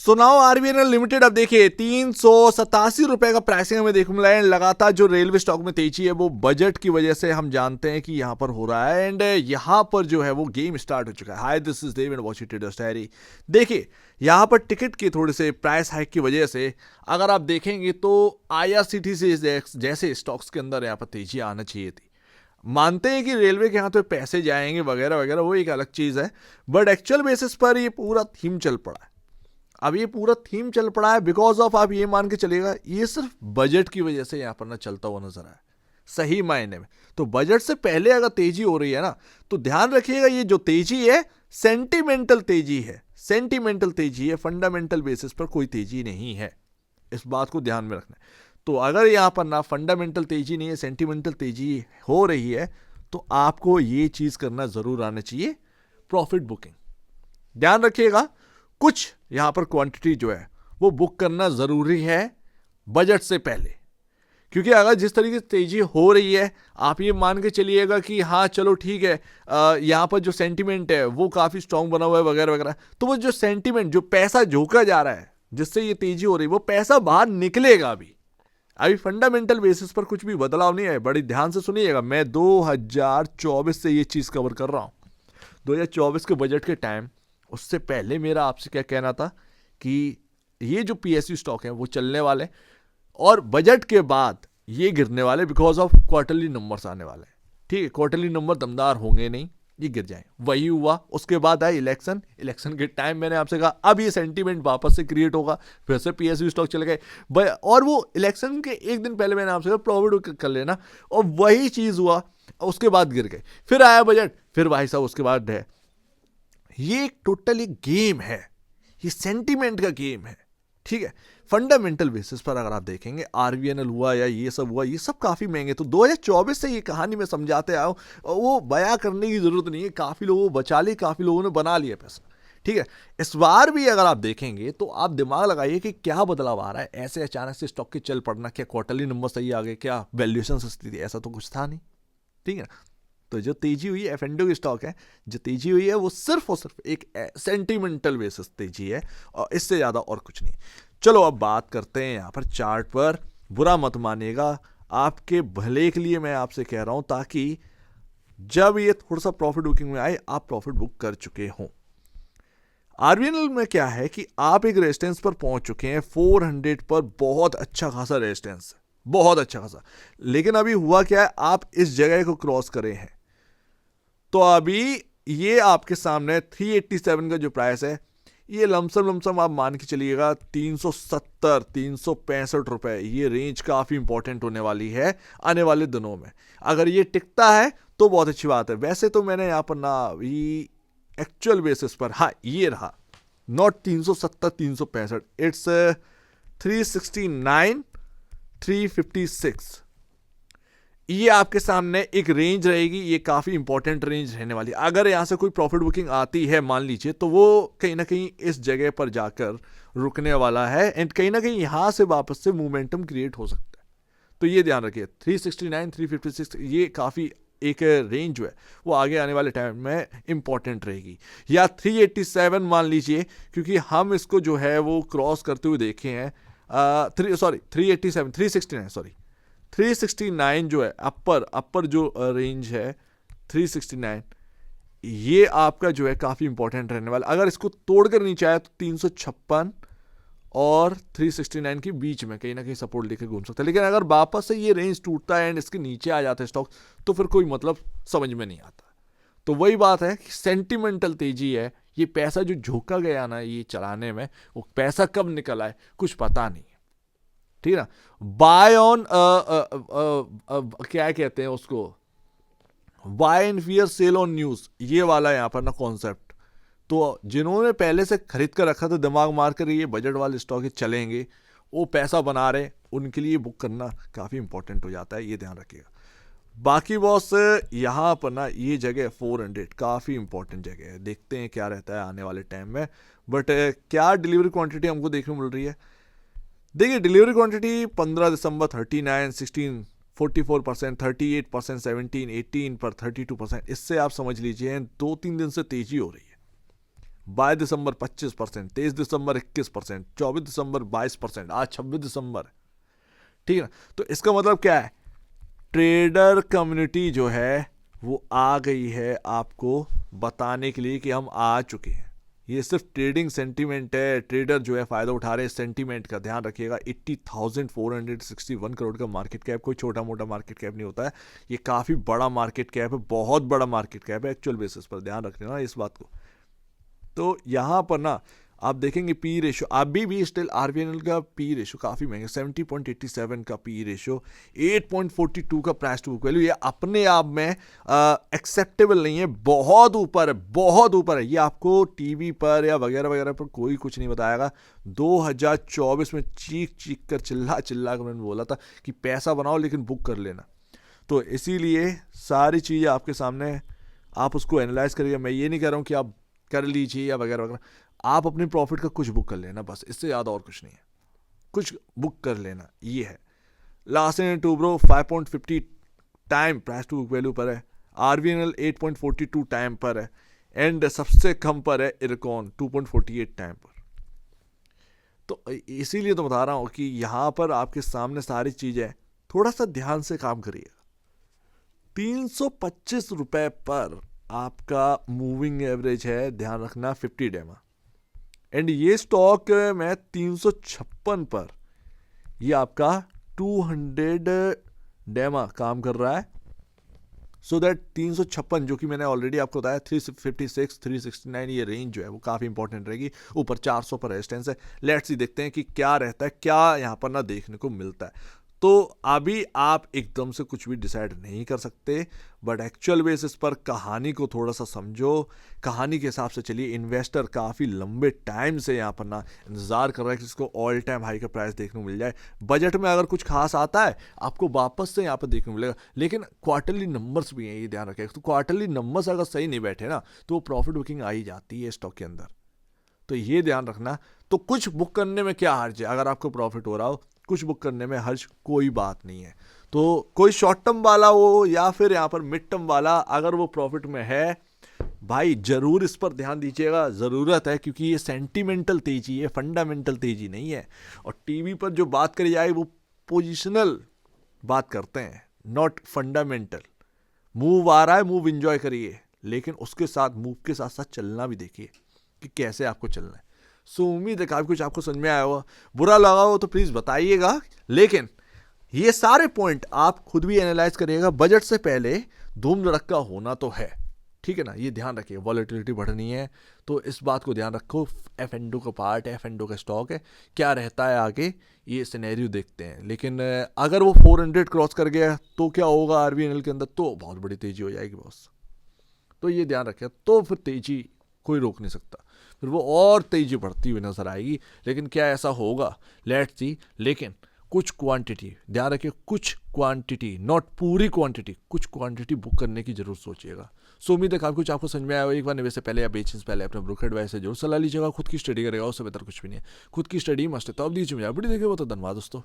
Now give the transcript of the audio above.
So now RBNL limited अब देखिए 387 रुपए का प्राइसिंग हमें देखने मिला है। लगातार जो रेलवे स्टॉक में तेजी है वो बजट की वजह से हम जानते हैं कि यहां पर हो रहा है एंड यहां पर जो है वो गेम स्टार्ट हो चुका है। Hi this is Dev and watch it diary. देखिए यहां पर टिकट के थोड़े से प्राइस हाइक की वजह से अगर आप देखेंगे तो आईआरसीटीसी जैसे स्टॉक्स के अंदर यहाँ पर तेजी आना चाहिए थी। मानते हैं कि रेलवे के यहाँ तो पैसे जाएंगे वगैरह वगैरह, वो एक अलग चीज है, बट एक्चुअल बेसिस पर ये पूरा थीम चल पड़ा है। अब ये पूरा थीम चल पड़ा है बिकॉज ऑफ, आप ये मान के चलेगा ये सिर्फ बजट की वजह से यहाँ पर ना चलता हुआ नजर आया सही मायने में। तो बजट से पहले अगर तेजी हो रही है ना, तो ध्यान रखिएगा ये जो तेजी है सेंटिमेंटल तेजी है, सेंटिमेंटल तेजी है, फंडामेंटल बेसिस पर कोई तेजी नहीं है। इस बात को ध्यान में रखना है। तो अगर यहाँ पर ना फंडामेंटल तेजी नहीं है, सेंटिमेंटल तेजी हो रही है, तो आपको ये चीज करना जरूर आना चाहिए, प्रॉफिट बुकिंग। ध्यान रखिएगा कुछ यहां पर क्वांटिटी जो है वो बुक करना जरूरी है बजट से पहले, क्योंकि अगर जिस तरीके से तेजी हो रही है आप ये मान के चलिएगा कि हाँ चलो ठीक है, यहां पर जो सेंटीमेंट है वो काफी स्ट्रांग बना हुआ है वगैरह वगैरह, तो वो जो सेंटीमेंट, जो पैसा झोंका जा रहा है जिससे ये तेजी हो रही है, वो पैसा बाहर निकलेगा। अभी फंडामेंटल बेसिस पर कुछ भी बदलाव नहीं है। बड़ी ध्यान से सुनिएगा, मैं 2024 से ये चीज कवर कर रहा हूं। 2024 के बजट के टाइम, उससे पहले मेरा आपसे क्या कहना था कि ये जो पीएसयू स्टॉक है वो चलने वाले और बजट के बाद ये गिरने वाले बिकॉज ऑफ क्वार्टरली नंबर्स आने वाले। ठीक है, क्वार्टरली नंबर दमदार होंगे नहीं, ये गिर जाए। वही हुआ। उसके बाद आए इलेक्शन। इलेक्शन के टाइम मैंने आपसे कहा अब ये सेंटीमेंट वापस से क्रिएट होगा, फिर से पीएसयू स्टॉक चले गए। और वो इलेक्शन के एक दिन पहले मैंने आपसे कहा प्रॉफिट कर लेना, और वही चीज हुआ। उसके बाद गिर गए, फिर आया बजट, फिर भाई साहब उसके बाद है। ये एक टोटली गेम है, ये सेंटीमेंट का गेम है। ठीक है, फंडामेंटल बेसिस पर अगर आप देखेंगे आरबीएनएल हुआ या ये सब हुआ, ये सब काफी महंगे। तो 2024 से ये कहानी में समझाते आया हूं, वो बयां करने की जरूरत नहीं है। काफी लोगों बचा ली, काफी लोगों ने बना लिया पैसा। ठीक है, इस बार भी अगर आप देखेंगे तो आप दिमाग लगाइए कि क्या बदलाव आ रहा है। ऐसे अचानक से स्टॉक के चल पड़ना, क्या क्वार्टरली नंबर सही आ गए, क्या वैल्यूएशन सस्ती थी, ऐसा तो कुछ था नहीं। ठीक है, तो जो तेजी हुई है एफएनडो की स्टॉक है, जो तेजी हुई है वो सिर्फ और सिर्फ एक सेंटिमेंटल बेसिस तेजी है, और इससे ज्यादा और कुछ नहीं। चलो अब बात करते हैं यहां पर चार्ट पर। बुरा मत मानिएगा, आपके भले के लिए मैं आपसे कह रहा हूं, ताकि जब ये थोड़ा सा प्रॉफिट बुकिंग में आए आप प्रॉफिट बुक कर चुके हों। आरबीएनएल में क्या है कि आप एक रेजिस्टेंस पर पहुंच चुके हैं 400 पर, बहुत अच्छा खासा रेजिस्टेंस, बहुत अच्छा खासा। लेकिन अभी हुआ क्या है, आप इस जगह को क्रॉस करे हैं, तो अभी ये आपके सामने 387 का जो प्राइस है, ये लमसम आप मान के चलिएगा 370 365 रुपए, ये रेंज काफी इंपॉर्टेंट होने वाली है आने वाले दिनों में। अगर ये टिकता है तो बहुत अच्छी बात है। वैसे तो मैंने यहां पर ना ये एक्चुअल बेसिस पर, हाँ ये रहा, नॉट 370 365, इट्स 369 356। ये आपके सामने एक रेंज रहेगी, ये काफी इंपॉर्टेंट रेंज रहने वाली। अगर यहां से कोई प्रॉफिट बुकिंग आती है मान लीजिए, तो वो कहीं ना कहीं इस जगह पर जाकर रुकने वाला है, एंड कहीं ना कहीं यहां से वापस से मोमेंटम क्रिएट हो सकता है। तो ये ध्यान रखिए, 369 356 ये काफी एक रेंज जो है वो आगे आने वाले टाइम में इंपॉर्टेंट रहेगी, या 387 मान लीजिए, क्योंकि हम इसको जो है वो क्रॉस करते हुए देखे हैं। 369 जो है अपर जो रेंज है 369, ये आपका जो है काफी इंपॉर्टेंट रहने वाला। अगर इसको तोड़कर नीचे आया तो 356 और 369 के बीच में कहीं ना कहीं सपोर्ट लेकर घूम सकता है। लेकिन अगर वापस से ये रेंज टूटता है एंड इसके नीचे आ जाता है स्टॉक, तो फिर कोई मतलब समझ में नहीं आता। तो वही बात है कि सेंटिमेंटल तेजी है, ये पैसा जो झोंका गया ना ये चलाने में, वो पैसा कब निकल आए कुछ पता नहीं है। ठीक है ना, बाय ऑन क्या कहते हैं उसको, buy and fear sell on news, ये वाला यहां पर ना कॉन्सेप्ट। तो जिन्होंने पहले से खरीद कर रखा था, दिमाग मार कर ये बजट वाले स्टॉक चलेंगे, वो पैसा बना रहे, उनके लिए बुक करना काफी इंपॉर्टेंट हो जाता है, ये ध्यान रखिएगा। बाकी बॉस यहां पर ना ये जगह 400 काफी इंपॉर्टेंट जगह है, देखते हैं क्या रहता है आने वाले टाइम में। बट क्या डिलीवरी क्वांटिटी हमको देखने मिल रही है, देखिए डिलीवरी क्वांटिटी 15 दिसंबर 39, 16 44%, 38%, 17 18 पर 32%। इससे आप समझ लीजिए 2-3 दिन से तेजी हो रही है। 22 दिसंबर 25%, 23 दिसंबर 21%, 24 दिसंबर 22%, आज 26 दिसंबर, ठीक है ना। तो इसका मतलब क्या है, ट्रेडर कम्युनिटी जो है वो आ गई है आपको बताने के लिए कि हम आ चुके हैं। ये सिर्फ ट्रेडिंग सेंटीमेंट है, ट्रेडर जो है फायदा उठा रहे हैं सेंटीमेंट का, ध्यान रखिएगा। 80,461 करोड़ का मार्केट कैप कोई छोटा मोटा मार्केट कैप नहीं होता है, ये काफ़ी बड़ा मार्केट कैप है, बहुत बड़ा मार्केट कैप है एक्चुअल बेसिस पर, ध्यान रखना ना इस बात को। तो यहाँ पर ना आप देखेंगे पी रेशियो अभी भी स्टिल आरबीएनएल का पी रेशियो काफ़ी महंगा, 70.87 का पी रेशियो, 8.42 का प्राइस टू बुक वैल्यू, ये अपने आप में एक्सेप्टेबल नहीं है, बहुत ऊपर है, बहुत ऊपर है। ये आपको टीवी पर या वगैरह वगैरह पर कोई कुछ नहीं बताएगा। 2024 में चीख चीख कर चिल्ला चिल्ला कर मैंने बोला था कि पैसा बनाओ लेकिन बुक कर लेना। तो इसीलिए सारी चीज़ें आपके सामने है, आप उसको एनालाइज करिएगा। मैं ये नहीं कह रहा हूँ कि आप कर लीजिए या वगैरह वगैरह, आप अपने प्रॉफिट का कुछ बुक कर लेना बस, इससे ज़्यादा और कुछ नहीं है, कुछ बुक कर लेना ये है। Last in two bro 5.50 time price to book value पर है, आरबीएनएल 8.42 टाइम पर है, एंड सबसे कम पर है इरकॉन 2.48 टाइम पर। तो इसीलिए तो बता रहा हूँ कि यहाँ पर आपके सामने सारी चीज़ें, थोड़ा सा ध्यान से काम करिएगा। 325 रुपए पर आपका मूविंग एवरेज है, ध्यान रखना 50 डेमा, एंड ये स्टॉक में 356 पर ये आपका 200 डेमा काम कर रहा है। सो दैट 356 जो कि मैंने ऑलरेडी आपको बताया 356 369 ये रेंज जो है वो काफ़ी इंपॉर्टेंट रहेगी। ऊपर 400 पर रेजिस्टेंस है। लेट्स सी देखते हैं कि क्या रहता है, क्या यहाँ पर ना देखने को मिलता है। तो अभी आप एकदम से कुछ भी डिसाइड नहीं कर सकते, बट एक्चुअल बेसिस पर कहानी को थोड़ा सा समझो, कहानी के हिसाब से चलिए। इन्वेस्टर काफ़ी लंबे टाइम से यहाँ पर ना इंतज़ार कर रहा है कि इसको ऑल टाइम हाई का प्राइस देखने को मिल जाए। बजट में अगर कुछ खास आता है आपको वापस से यहाँ पर देखने को मिलेगा, लेकिन क्वार्टरली नंबर्स भी हैं, ये ध्यान रखें। तो क्वार्टरली नंबर्स अगर सही नहीं बैठे ना तो प्रॉफिट बुकिंग आ ही जाती है स्टॉक के अंदर, तो ये ध्यान रखना। तो कुछ बुक करने में क्या हर्ज है, अगर आपको प्रॉफिट हो रहा हो कुछ बुक करने में हर्ज कोई बात नहीं है। तो कोई शॉर्ट टर्म वाला हो या फिर यहाँ पर मिड टर्म वाला, अगर वो प्रॉफिट में है भाई जरूर इस पर ध्यान दीजिएगा, ज़रूरत है, क्योंकि ये सेंटिमेंटल तेजी है, फंडामेंटल तेजी नहीं है। और टीवी पर जो बात करी जाए वो पोजिशनल बात करते हैं, नॉट फंडामेंटल। मूव आ रहा है, मूव इंजॉय करिए, लेकिन उसके साथ मूव के साथ साथ चलना भी देखिए कि कैसे आपको चलना है। सो उम्मीद है काफ़ी कुछ आपको समझ में आया होगा। बुरा लगा हो तो प्लीज़ बताइएगा, लेकिन ये सारे पॉइंट आप खुद भी एनालाइज करिएगा। बजट से पहले धूम धड़क्का होना तो है, ठीक है ना, ये ध्यान रखिए। वॉलेटिलिटी बढ़नी है तो इस बात को ध्यान रखो। एफ&ओ का पार्ट है, एफ&ओ का स्टॉक है, क्या रहता है आगे ये सिनेरियो देखते हैं। लेकिन अगर वो 400 क्रॉस कर गया तो क्या होगा आरबीएनएल के अंदर, तो बहुत बड़ी तेजी हो जाएगी बॉस। तो ये ध्यान रखें, तो फिर तेजी कोई रोक नहीं सकता, फिर वो और तेजी बढ़ती हुई नजर आएगी। लेकिन क्या ऐसा होगा, लेट्स सी। लेकिन कुछ क्वांटिटी ध्यान रखिए, कुछ क्वांटिटी, नॉट पूरी क्वांटिटी, कुछ क्वांटिटी बुक करने की जरूर सोचिएगा। सो उम्मीद है काफ़ी कुछ आपको समझ में आया हो। एक बार निवेश से पहले या बेचने से पहले अपने ब्रोकर एडवाइस से जरूर सलाह लीजिएगा। खुद की स्टडी करेगा, उससे बेहतर कुछ भी नहीं है। खुद की स्टडी मस्ट है। तो अब दीजिए मुझे बड़ी देखिए, वो तो धन्यवाद दोस्तों।